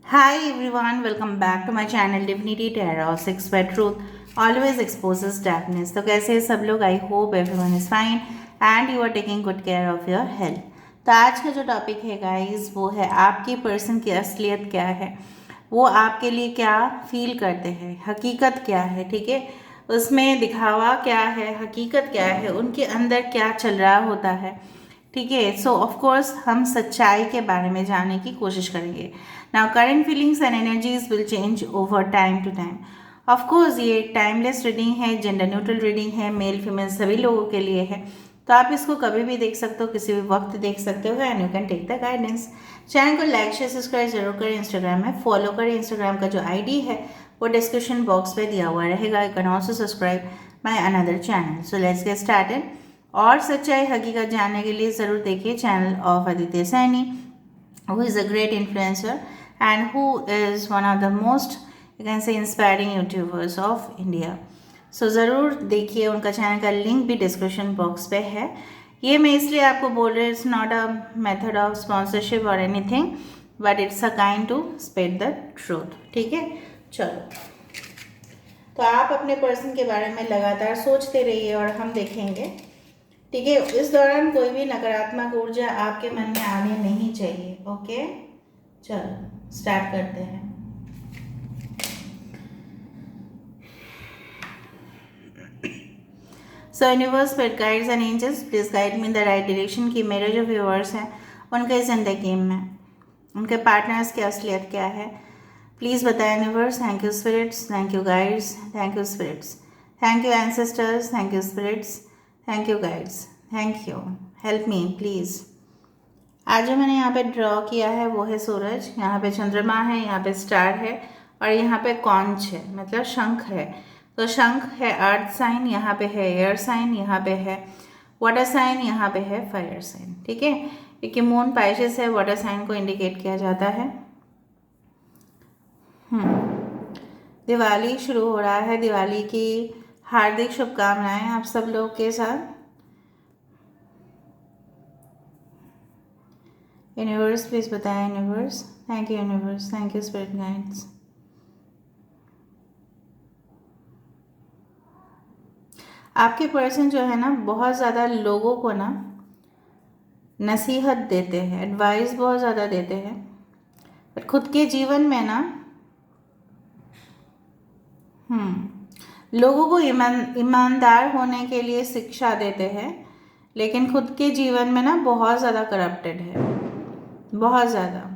Hi everyone, welcome back to my channel Divinity Tarot 6 by Truth always exposes darkness. तो कैसे हैं सब लोग? I hope everyone is fine and you are taking good care of your health. तो आज का जो topic है गाइस वो है आपकी पर्सन की असलियत क्या है, वो आपके लिए क्या फील करते हैं, हकीकत क्या है। ठीक है, उसमें दिखावा क्या है, हकीकत क्या है, उनके अंदर क्या चल रहा होता है। ठीक है, सो ऑफ कोर्स हम सच्चाई के बारे में जानने की कोशिश करेंगे। Now current feelings and energies will change over time to time. Of course ये टाइमलेस रीडिंग है, जेंडर न्यूट्रल रीडिंग है, मेल फीमेल सभी लोगों के लिए है। तो आप इसको कभी भी देख सकते हो, किसी भी वक्त देख सकते हो and you can take the guidance. Channel को लाइक शेयर सब्सक्राइब जरूर करें, इंस्टाग्राम में फॉलो करें। इंस्टाग्राम का जो आईडी है वो डिस्क्रिप्शन बॉक्स पे दिया हुआ रहेगा। You can also subscribe my another channel. So let's get started. और सच्चाई हकीकत जानने के लिए ज़रूर देखिए channel of Aditya Saini, who is a great influencer and who is one of the most, you can say, inspiring YouTubers of India. सो ज़रूर देखिए, उनका चैनल का लिंक भी डिस्क्रिप्शन बॉक्स पे है। ये मैं इसलिए आपको बोल रही हूँ, it's not a method of sponsorship और anything, but it's a kind to spread the truth. ठीक है, चलो। तो आप अपने पर्सन के बारे में लगातार सोचते रहिए और हम देखेंगे। ठीक है, इस दौरान कोई भी नकारात्मक ऊर्जा आपके मन में आनी नहीं चाहिए। ओके, चलो स्टार्ट करते हैं। So universe, spirit guides and angels, please guide me in the right direction. की मेरे जो व्यूअर्स हैं उनके जिंदगी में उनके पार्टनर्स की असलियत क्या है, प्लीज़ बताएं universe. Thank you spirits, thank you guides, thank you spirits, thank you ancestors, thank you spirits, thank you guides, thank you, help me please. आज जो मैंने यहाँ पे ड्रॉ किया है वो है सूरज, यहाँ पे चंद्रमा है, यहाँ पे स्टार है और यहाँ पे कॉन्च है, मतलब शंख है। तो शंख है अर्थ साइन, यहाँ पे है एयर साइन, यहाँ पे है वाटर साइन, यहाँ पे है फायर साइन। ठीक है, क्योंकि मून पाइसेस है, वाटर साइन को इंडिकेट किया जाता है। दिवाली शुरू हो रहा है, दिवाली की हार्दिक शुभकामनाएं आप सब लोग के साथ। यूनिवर्स प्लीज बताएं universe. Thank you universe, thank you spirit guides. आपके पर्सन जो है ना बहुत ज़्यादा लोगों को ना नसीहत देते हैं, एडवाइस बहुत ज़्यादा देते हैं, बट खुद के जीवन में ना लोगों को ईमानदार होने के लिए शिक्षा देते हैं, लेकिन खुद के जीवन में ना बहुत ज़्यादा करप्टेड है, बहुत ज़्यादा।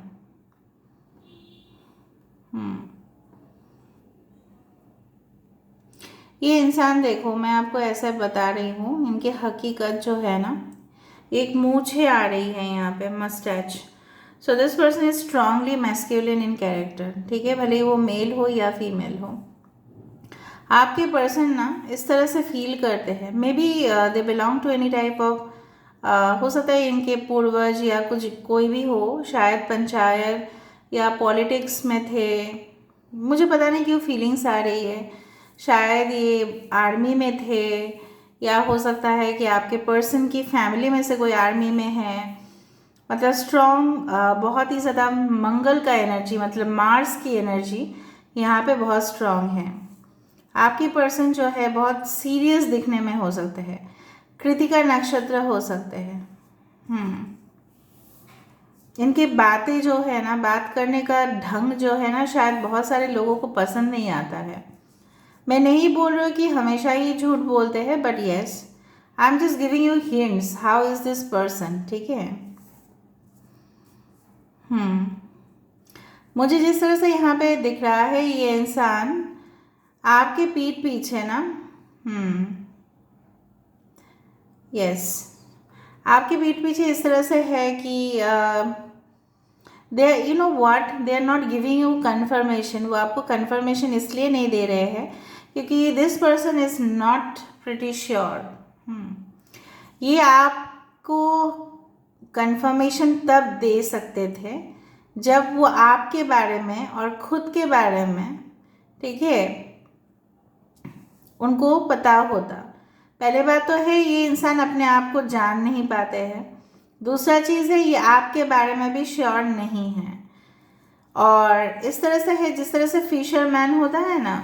ये इंसान देखो, मैं आपको ऐसे बता रही हूँ, इनकी हकीकत जो है ना, एक मूछें आ रही है यहाँ पे, moustache. So this person is strongly masculine in character. ठीक है, भले ही वो मेल हो या फीमेल हो। आपके पर्सन ना इस तरह से फील करते हैं, maybe they belong to any type of, हो सकता है इनके पूर्वज या कुछ कोई भी हो, शायद पंचायत या पॉलिटिक्स में थे, मुझे पता नहीं क्यों फीलिंग्स आ रही है। शायद ये आर्मी में थे, या हो सकता है कि आपके पर्सन की फैमिली में से कोई आर्मी में है। मतलब स्ट्रॉन्ग, बहुत ही ज़्यादा मंगल का एनर्जी, मतलब मार्स की एनर्जी यहाँ पे बहुत स्ट्रॉन्ग है। आपकी पर्सन जो है बहुत सीरियस दिखने में हो सकते हैं, कृतिका नक्षत्र हो सकते हैं। इनकी बातें जो है ना, बात करने का ढंग जो है ना, शायद बहुत सारे लोगों को पसंद नहीं आता है। मैं नहीं बोल रही हूँ कि हमेशा ही झूठ बोलते हैं, but yes, I am just giving you hints how is this person. ठीक है, मुझे जिस तरह से यहाँ पे दिख रहा है, ये इंसान आपके पीठ पीछे ना, यस, आपके पीठ पीछे इस तरह से है कि they, you know what, they are not giving you confirmation. वो आपको कन्फर्मेशन इसलिए नहीं दे रहे हैं क्योंकि this person is not pretty sure. ये आपको कन्फर्मेशन तब दे सकते थे जब वो आपके बारे में और खुद के बारे में, ठीक है, उनको पता होता। पहले बात तो है, ये इंसान अपने आप को जान नहीं पाते हैं। दूसरा चीज़ है, ये आपके बारे में भी श्योर नहीं है। और इस तरह से है जिस तरह से फिशरमैन होता है ना,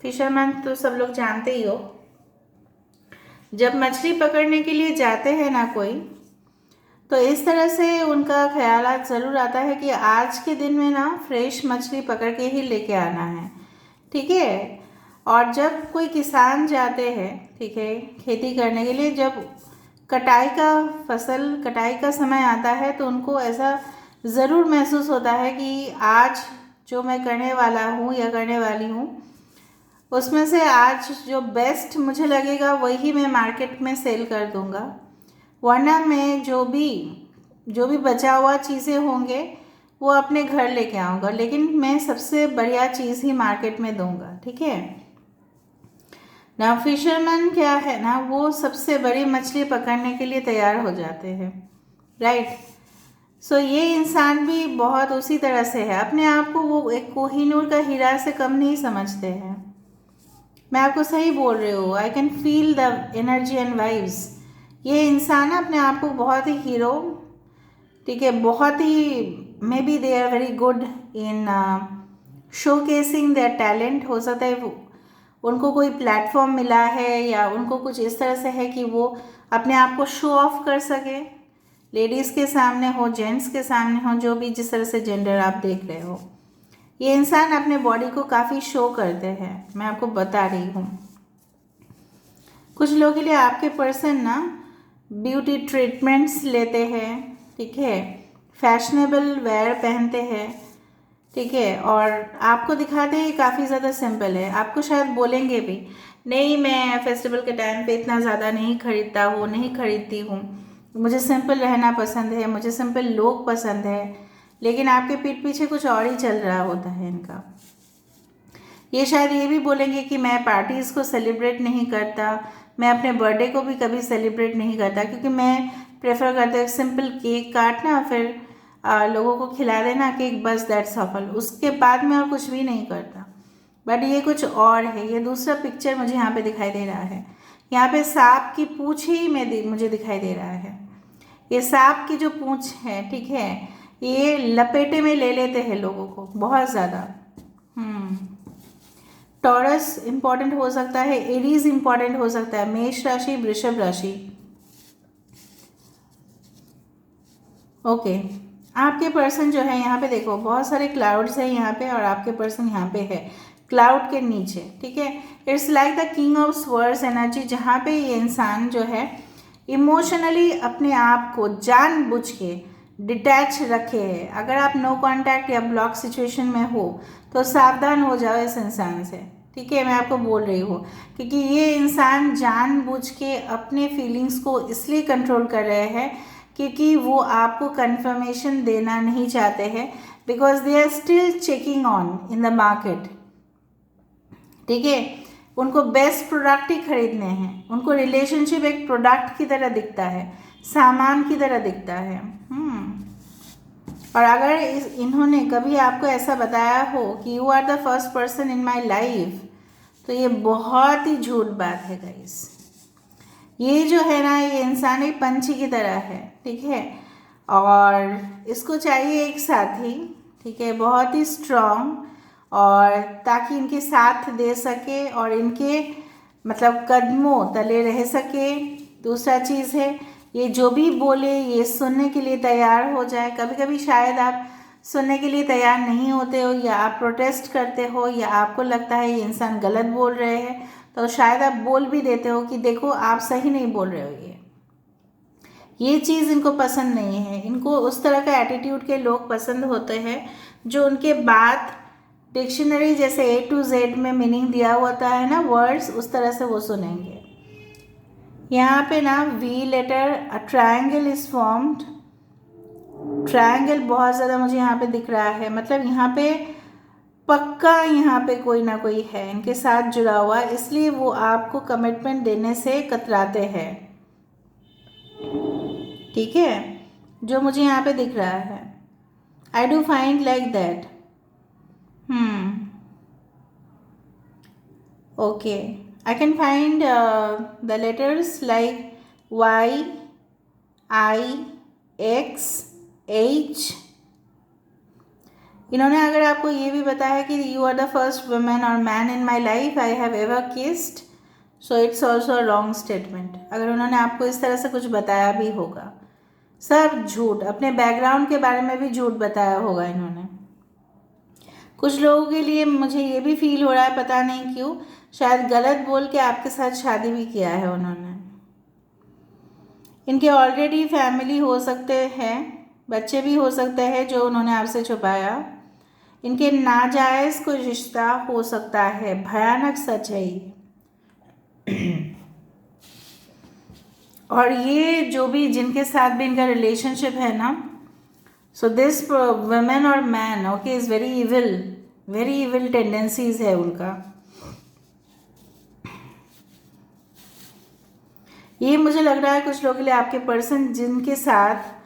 फिशरमैन तो सब लोग जानते ही हो। जब मछली पकड़ने के लिए जाते हैं ना कोई, तो इस तरह से उनका ख्याल ज़रूर आता है कि आज के दिन में ना फ्रेश मछली पकड़ के ही लेके आना है, ठीक है। और जब कोई किसान जाते हैं, ठीक है, खेती करने के लिए, जब कटाई का समय आता है, तो उनको ऐसा ज़रूर महसूस होता है कि आज जो मैं करने वाला हूँ या करने वाली हूँ, उसमें से आज जो बेस्ट मुझे लगेगा वही मैं मार्केट में सेल कर दूँगा, वरना मैं जो भी बचा हुआ चीज़ें होंगे वो अपने घर लेके आऊँगा, लेकिन मैं सबसे बढ़िया चीज़ ही मार्केट में दूँगा, ठीक है ना। फिशरमैन क्या है ना, वो सबसे बड़ी मछली पकड़ने के लिए तैयार हो जाते हैं, राइट। सो ये इंसान भी बहुत उसी तरह से है, अपने आप को वो एक कोहिनूर का हीरा से कम नहीं समझते हैं। मैं आपको सही बोल रही हूँ, I can feel the energy and vibes. ये इंसान अपने आप को बहुत ही हीरो, ठीक है, बहुत ही maybe they are very good in showcasing their talent. हो सकता है उनको कोई प्लेटफॉर्म मिला है या उनको कुछ इस तरह से है कि वो अपने आप को शो ऑफ कर सके, लेडीज़ के सामने हो, जेंट्स के सामने हो, जो भी जिस तरह से जेंडर आप देख रहे हो। ये इंसान अपने बॉडी को काफ़ी शो करते हैं, मैं आपको बता रही हूँ। कुछ लोगों के लिए आपके पर्सन ना ब्यूटी ट्रीटमेंट्स लेते हैं, ठीक है, फैशनेबल वेयर पहनते हैं, ठीक है, और आपको दिखाते हैं काफ़ी ज़्यादा सिंपल है। आपको शायद बोलेंगे भी नहीं, मैं फेस्टिवल के टाइम पे इतना ज़्यादा नहीं खरीदती हूँ, मुझे सिंपल रहना पसंद है, मुझे सिंपल लोग पसंद है, लेकिन आपके पीठ पीछे कुछ और ही चल रहा होता है इनका। ये शायद ये भी बोलेंगे कि मैं पार्टीज़ को सेलिब्रेट नहीं करता, मैं अपने बर्थडे को भी कभी सेलिब्रेट नहीं करता, क्योंकि मैं प्रेफर करता हूँ सिंपल केक काटना, फिर लोगों को खिला देना केक, बस दैट्स ऑल, उसके बाद मैं और कुछ भी नहीं करता। बट ये कुछ और है। ये दूसरा पिक्चर मुझे यहाँ पे दिखाई दे रहा है, यहाँ पे सांप की पूँछ ही मुझे दिखाई दे रहा है। ये सांप की जो पूँछ है, ठीक है, ये लपेटे में ले लेते हैं लोगों को बहुत ज़्यादा। टॉरस इंपॉर्टेंट हो सकता है, एरीज इंपॉर्टेंट हो सकता है, मेष राशि, वृषभ राशि। ओके, आपके पर्सन जो है यहाँ पे देखो बहुत सारे क्लाउड्स हैं यहाँ पे, और आपके पर्सन यहाँ पे है क्लाउड के नीचे, ठीक है। It's like the king of swords energy, जहाँ पे ये इंसान जो है इमोशनली अपने आप को जानबूझ के डिटैच रखे है। अगर आप नो कांटेक्ट या ब्लॉक सिचुएशन में हो तो सावधान हो जाओ इस इंसान से, ठीक है, मैं आपको बोल रही हूँ, क्योंकि ये इंसान जानबूझ के अपने फीलिंग्स को इसलिए कंट्रोल कर रहे हैं क्योंकि वो आपको कंफर्मेशन देना नहीं चाहते हैं, because they are still checking on in the market, ठीक है। उनको बेस्ट प्रोडक्ट ही खरीदने हैं, उनको रिलेशनशिप एक प्रोडक्ट की तरह दिखता है, सामान की तरह दिखता है। और अगर इन्होंने कभी आपको ऐसा बताया हो कि you are the first person in my life, तो ये बहुत ही झूठ बात है गाइस। ये जो है ना, ये इंसान एक पंछी की तरह है, ठीक है, और इसको चाहिए एक साथी, ठीक है, बहुत ही स्ट्रॉन्ग, और ताकि इनके साथ दे सके और इनके मतलब कदमों तले रह सके। दूसरा चीज़ है, ये जो भी बोले ये सुनने के लिए तैयार हो जाए। कभी कभी शायद आप सुनने के लिए तैयार नहीं होते हो, या आप प्रोटेस्ट करते हो, या आपको लगता है ये इंसान गलत बोल रहे हैं, तो शायद आप बोल भी देते हो कि देखो आप सही नहीं बोल रहे हो। ये चीज़ इनको पसंद नहीं है। इनको उस तरह का एटीट्यूड के लोग पसंद होते हैं जो उनके बात डिक्शनरी जैसे A to Z में मीनिंग दिया होता है ना, वर्ड्स, उस तरह से वो सुनेंगे। यहाँ पे ना V letter, a triangle is formed. Triangle बहुत ज़्यादा मुझे यहाँ पे दिख रहा है, मतलब यहाँ पे पक्का यहाँ पे कोई ना कोई है इनके साथ जुड़ा हुआ, इसलिए वो आपको कमिटमेंट देने से कतराते हैं, ठीक है, जो मुझे यहाँ पे दिख रहा है। I do find like that. Okay, I can find the letters like Y, I, X, H. इन्होंने अगर आपको ये भी बताया कि you are the first women और man in my life I have ever kissed, so it's also a wrong statement. अगर उन्होंने आपको इस तरह से कुछ बताया भी होगा, सब झूठ, अपने बैकग्राउंड के बारे में भी झूठ बताया होगा इन्होंने। कुछ लोगों के लिए मुझे ये भी फील हो रहा है, पता नहीं क्यों, शायद गलत बोल के आपके साथ शादी भी किया है उन्होंने। इनके ऑलरेडी फैमिली हो सकते हैं, बच्चे भी हो सकते हैं जो उन्होंने आपसे छुपाया। इनके नाजायज़ कोई रिश्ता हो सकता है, भयानक सच है ये। और ये जो भी जिनके साथ भी इनका रिलेशनशिप है ना, सो दिस वुमेन और man okay is very evil tendencies है उनका। ये मुझे लग रहा है कुछ लोगों के लिए आपके पर्सन जिनके साथ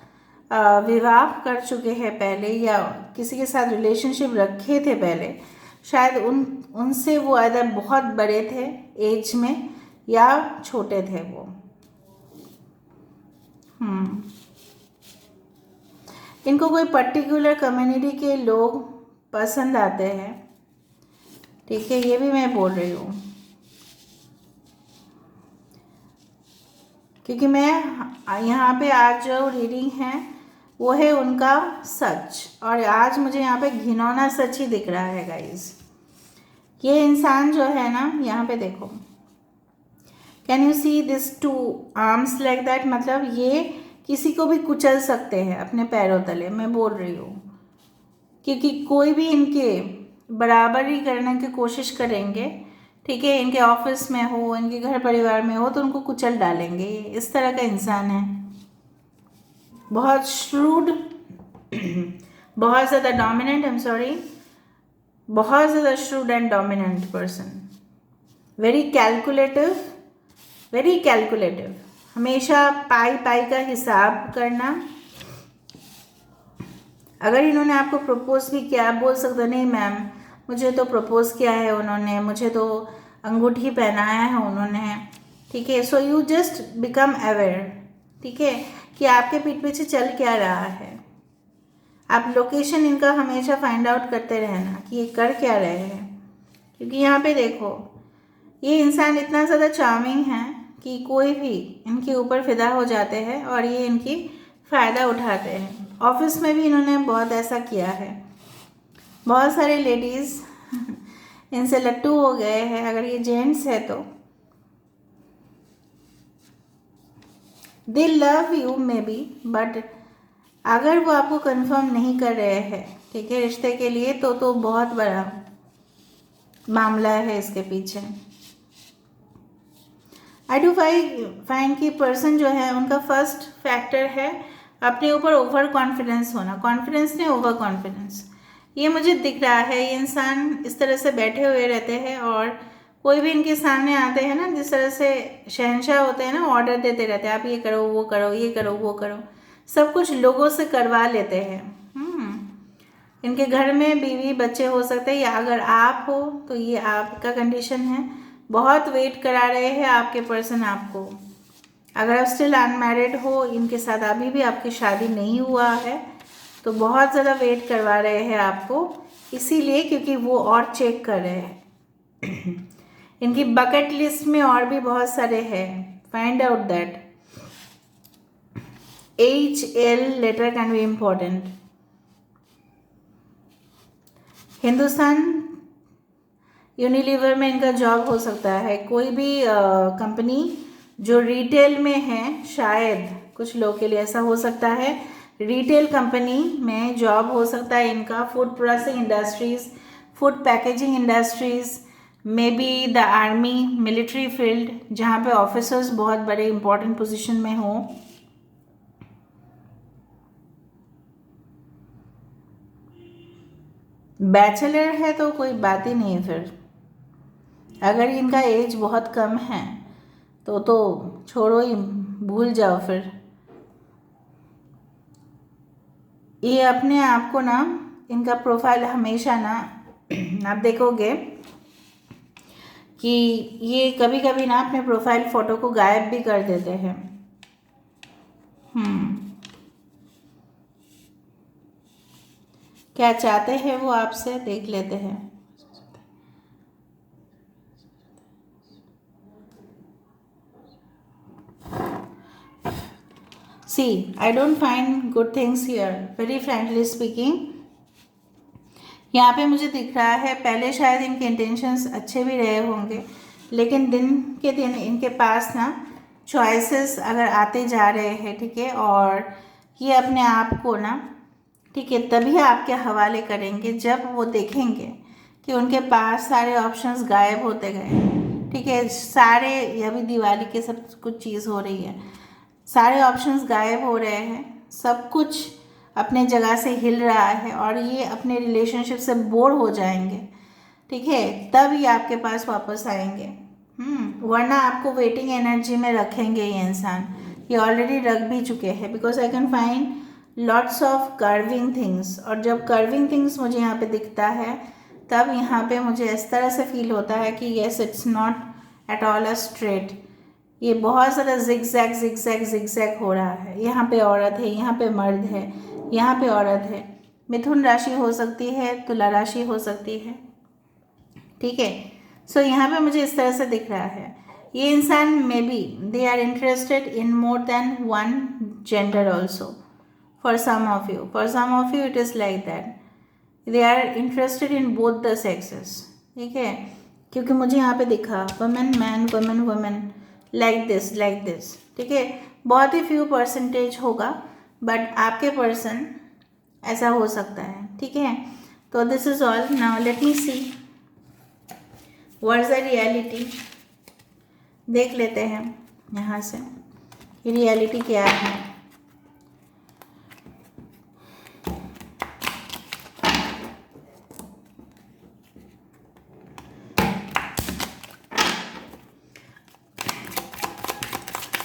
विवाह कर चुके हैं पहले या किसी के साथ रिलेशनशिप रखे थे पहले, शायद उनसे वो अदर बहुत बड़े थे एज में या छोटे थे वो। इनको कोई पर्टिकुलर कम्युनिटी के लोग पसंद आते हैं, ठीक है, ये भी मैं बोल रही हूँ, क्योंकि मैं यहाँ पे आज जो रीडिंग है वो है उनका सच, और आज मुझे यहाँ पे घिनौना सच ही दिख रहा है गाइस। ये इंसान जो है ना, यहाँ पे देखो, can you see this 2 arms like that, मतलब ये किसी को भी कुचल सकते हैं अपने पैरों तले, मैं बोल रही हूँ, क्योंकि कोई भी इनके बराबरी करने की कोशिश करेंगे, ठीक है, इनके ऑफिस में हो, इनके घर परिवार में हो, तो उनको कुचल डालेंगे। इस तरह का इंसान है, बहुत श्रूड, बहुत ज़्यादा डोमिनेंट, आई एम सॉरी, बहुत ज़्यादा shrewd and dominant person, very calculative, हमेशा पाई का हिसाब करना। अगर इन्होंने आपको प्रपोज भी किया, आप बोल सकते नहीं मैम मुझे तो प्रपोज किया है उन्होंने, मुझे तो अंगूठी पहनाया है उन्होंने, ठीक है, so you just become aware, ठीक है, कि आपके पीठ पीछे चल क्या रहा है। आप लोकेशन इनका हमेशा फाइंड आउट करते रहना कि ये कर क्या रहे हैं, क्योंकि यहाँ पे देखो ये इंसान इतना ज़्यादा चार्मिंग है कि कोई भी इनके ऊपर फिदा हो जाते हैं और ये इनकी फ़ायदा उठाते हैं। ऑफिस में भी इन्होंने बहुत ऐसा किया है, बहुत सारे लेडीज़ इनसे लट्टू हो गए हैं। अगर ये जेंट्स है तो दे love you may be, but अगर वो आपको कंफर्म नहीं कर रहे हैं, ठीक है, रिश्ते के लिए, तो बहुत बड़ा मामला है इसके पीछे। आई डू फाइंड कि पर्सन जो है उनका फर्स्ट फैक्टर है अपने ऊपर ओवर कॉन्फिडेंस होना, कॉन्फिडेंस नहीं ओवर कॉन्फिडेंस। ये मुझे दिख रहा है, ये इंसान इस तरह से बैठे हुए रहते हैं और कोई भी इनके सामने आते हैं ना, जिस तरह से शहंशाह होते हैं ना, ऑर्डर देते रहते हैं, आप ये करो वो करो, ये करो वो करो, सब कुछ लोगों से करवा लेते हैं। इनके घर में बीवी बच्चे हो सकते हैं, या अगर आप हो तो ये आपका कंडीशन है, बहुत वेट करा रहे हैं आपके पर्सन आपको। अगर आप स्टिल अनमैरिड हो, इनके साथ अभी भी आपकी शादी नहीं हुआ है, तो बहुत ज़्यादा वेट करवा रहे हैं आपको, इसीलिए क्योंकि वो और चेक कर रहे हैं। इनकी बकेट लिस्ट में और भी बहुत सारे हैं, find out that. HL letter can be important. Hindustan Unilever में इनका जॉब हो सकता है, कोई भी कंपनी जो रिटेल में है, शायद कुछ लोगों के लिए ऐसा हो सकता है, रिटेल कंपनी में जॉब हो सकता है इनका, food processing industries, food packaging industries, may be the army, military field, जहाँ पे ऑफिसर्स बहुत बड़े इंपॉर्टेंट पोजीशन में हों। बैचलर है तो कोई बात ही नहीं है फिर। अगर इनका एज बहुत कम है तो छोड़ो ही, भूल जाओ फिर। ये अपने आप को ना, इनका प्रोफाइल हमेशा ना आप देखोगे कि ये कभी कभी ना अपने प्रोफाइल फ़ोटो को गायब भी कर देते हैं। क्या चाहते हैं वो आपसे, देख लेते हैं। See, I don't find good things here, very frankly speaking. यहाँ पे मुझे दिख रहा है पहले शायद इनके इंटेंशंस अच्छे भी रहे होंगे, लेकिन दिन के दिन इनके पास ना चॉइसेस अगर आते जा रहे हैं, ठीक है, और ये अपने आप को ना, ठीक है, तभी आपके हवाले करेंगे जब वो देखेंगे कि उनके पास सारे ऑप्शंस गायब होते गए, ठीक है, सारे, ये अभी दिवाली के सब कुछ चीज़ हो रही है, सारे ऑप्शंस गायब हो रहे हैं, सब कुछ अपने जगह से हिल रहा है और ये अपने रिलेशनशिप से बोर हो जाएंगे, ठीक है, तब ये आपके पास वापस आएंगे। वरना आपको वेटिंग एनर्जी में रखेंगे ये इंसान, ये ऑलरेडी रख भी चुके हैं, because I can find lots of curving things, और जब कर्विंग थिंग्स मुझे यहाँ पे दिखता है तब यहाँ पे मुझे इस तरह से फील होता है कि yes, it's not at all a straight, ये बहुत ज़्यादा जिगजैग जिगजैग जिगजैग हो रहा है। यहाँ पे औरत है, यहाँ पे मर्द है, यहाँ पे औरत है, मिथुन राशि हो सकती है, तुला राशि हो सकती है, ठीक है। सो यहाँ पे मुझे इस तरह से दिख रहा है ये इंसान maybe they are interested in more than one gender also, for some of you it is like that, they are interested in both the sexes, ठीक है, क्योंकि मुझे यहाँ पे दिखा women man women women like this, ठीक है, बहुत ही फ्यू परसेंटेज होगा, बट आपके पर्सन ऐसा हो सकता है, ठीक है। तो this is all, now let me see what is the reality, देख लेते हैं यहाँ से रियलिटी क्या है।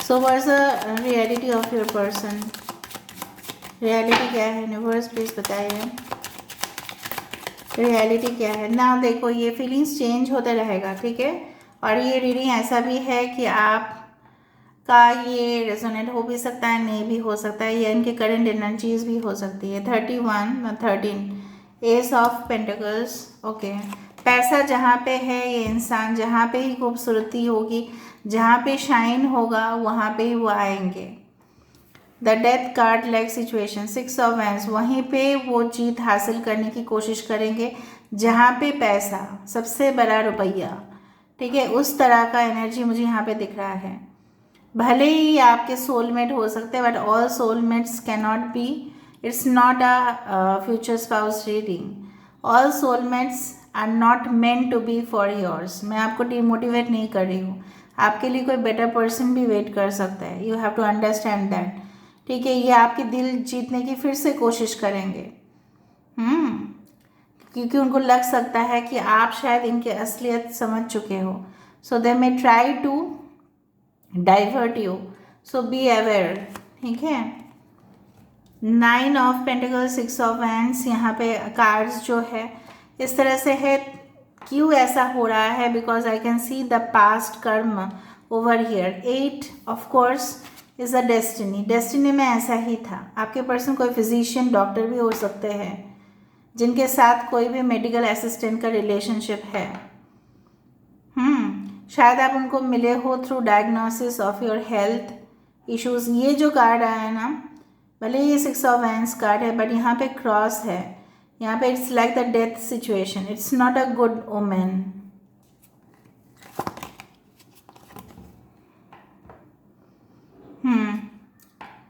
So what's the reality of your person? Reality क्या है यूनिवर्स, प्लीज बताइए रियलिटी क्या है ना। देखो ये फीलिंग्स चेंज होते रहेगा, ठीक है, और ये रीडिंग ऐसा भी है कि आप का ये रेजोनेट हो भी सकता है, नहीं भी हो सकता है, ये इनके करंट एनर्जीज भी हो सकती है। 31 13 एस ऑफ पेंटिकल्स, ओके, पैसा जहाँ पे है, ये इंसान जहाँ पे ही खूबसूरती होगी, जहाँ पे शाइन होगा, वहाँ पे ही वो आएंगे। The death card like situation, 6 of wands, वहीं पे वो जीत हासिल करने की कोशिश करेंगे जहाँ पे पैसा, सबसे बड़ा रुपया, ठीक है, उस तरह का एनर्जी मुझे यहाँ पे दिख रहा है। भले ही आपके सोलमेट हो सकते हैं, but all soulmates can not be, it's not a future spouse reading, all soulmates are not meant to be for yours. मैं आपको डिमोटिवेट नहीं कर रही हूँ, आपके लिए कोई बेटर पर्सन भी वेट कर सकता है, you have to understand that, ठीक है। ये आपके दिल जीतने की फिर से कोशिश करेंगे, क्योंकि उनको लग सकता है कि आप शायद इनकी असलियत समझ चुके हो, so they may try to divert you, so be aware, ठीक है। 9 ऑफ पेंटिकल्स, 6 ऑफ वैंड्स, यहाँ पे कार्ड्स जो है इस तरह से है। क्यों ऐसा हो रहा है? Because I can see the past karma over here. 8 of course is a destiny, destiny में ऐसा ही था। आपके पर्सन कोई फिजिशियन, डॉक्टर भी हो सकते हैं, जिनके साथ कोई भी मेडिकल असिस्टेंट का रिलेशनशिप है। शायद आप उनको मिले हो through diagnosis of your health issues. ये जो कार्ड आया है ना, भले ये 6 ऑफ वैंड्स कार्ड है, बट यहाँ पे क्रॉस है, यहाँ पे it's like the death situation, it's not a good omen.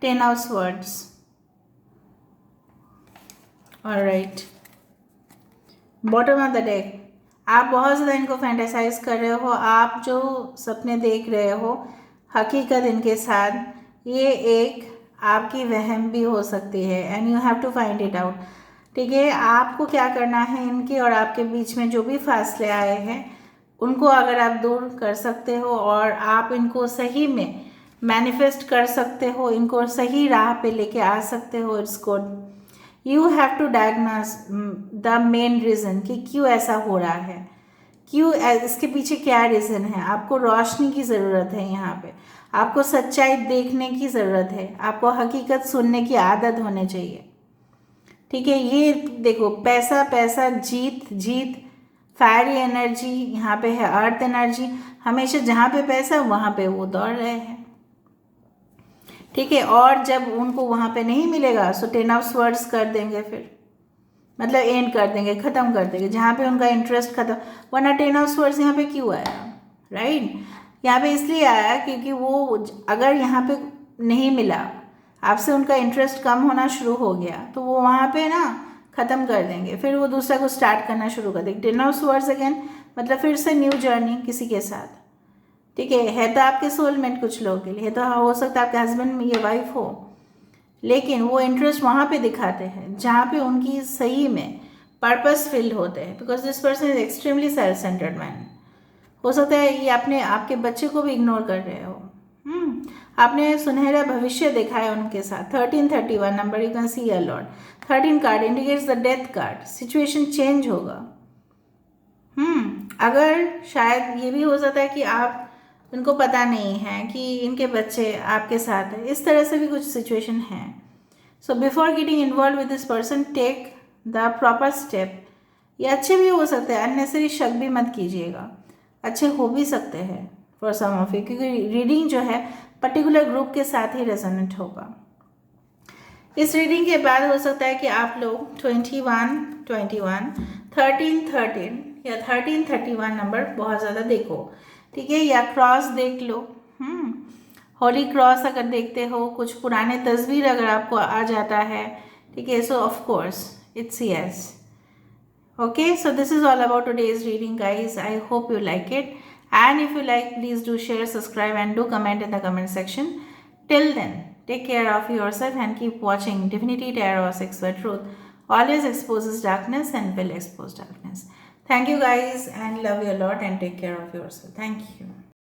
Ten of Swords, alright, bottom of the deck. आप बहुत ज़्यादा इनको फैंटेसाइज कर रहे हो, आप जो सपने देख रहे हो हकीकत इनके साथ, ये एक आपकी वहम भी हो सकती है, and you have to find it out, ठीक है। आपको क्या करना है, इनके और आपके बीच में जो भी फासले आए हैं उनको अगर आप दूर कर सकते हो और आप इनको सही में मैनिफेस्ट कर सकते हो, इनको सही राह पे लेके आ सकते हो, it's good. You have to diagnose the main reason कि क्यों ऐसा हो रहा है, क्यों, इसके पीछे क्या रीज़न है। आपको रोशनी की ज़रूरत है, यहाँ पे आपको सच्चाई देखने की ज़रूरत है, आपको हकीकत सुनने की आदत होनी चाहिए। ठीक है, ये देखो पैसा पैसा, जीत जीत, फायरी एनर्जी, यहाँ पे है अर्थ एनर्जी, हमेशा जहाँ पे पैसा वहाँ पे वो दौड़ रहे हैं। ठीक है, और जब उनको वहाँ पे नहीं मिलेगा सो 10 ऑफ स्वर्ड्स कर देंगे, फिर मतलब एंड कर देंगे, ख़त्म कर देंगे जहाँ पे उनका इंटरेस्ट ख़त्म। वरना 10 ऑफ स्वर्ड्स यहाँ पे क्यों आया, राइट? यहाँ पे इसलिए आया क्योंकि वो अगर यहाँ पे नहीं मिला, आपसे उनका इंटरेस्ट कम होना शुरू हो गया, तो वो वहाँ पे ना ख़त्म कर देंगे, फिर वो दूसरा को स्टार्ट करना शुरू कर देंगे। 10 ऑफ स्वर्ड्स अगेन मतलब फिर से न्यू जर्नी किसी के साथ। ठीक है तो आपके सोलमेट कुछ लोगों के लिए, तो हो सकता है आपके हस्बैंड या वाइफ हो, लेकिन वो इंटरेस्ट वहाँ पे दिखाते हैं जहाँ पे उनकी सही में पर्पस फिल्ड होते हैं, because this person is extremely self centred man. हो सकता है ये अपने आपके बच्चे को भी इग्नोर कर रहे हो। आपने सुनहरा भविष्य देखा है उनके साथ। 1331 number you can see a lot. 13 card indicates the death card, situation change होगा। अगर शायद ये भी हो सकता है कि आप उनको पता नहीं है कि इनके बच्चे आपके साथ है, इस तरह से भी कुछ सिचुएशन है। So before getting involve with this person take the proper step. ये अच्छे भी हो सकते हैं, अननेसरी शक भी मत कीजिएगा, अच्छे हो भी सकते हैं फॉर सम ऑफ यू, क्योंकि रीडिंग जो है पर्टिकुलर ग्रुप के साथ ही रेजोनेट होगा। इस रीडिंग के बाद हो सकता है कि आप लोग 21, 21, 13, 13 या 13, 31 नंबर बहुत ज़्यादा देखो। ठीक है, या क्रॉस देख लो। होली क्रॉस अगर देखते हो, कुछ पुराने तस्वीर अगर आपको आ जाता है, ठीक है, सो of course it's yes. Okay, so this is all about today's reading, guys. I hope you like it, and if you like, please do share, subscribe, and do comment in the comment section. Till then, take care of yourself and keep watching Divinity Tarot 6 where truth always exposes darkness and will expose darkness. Thank you, guys, and love you a lot, and take care of yourself. Thank you.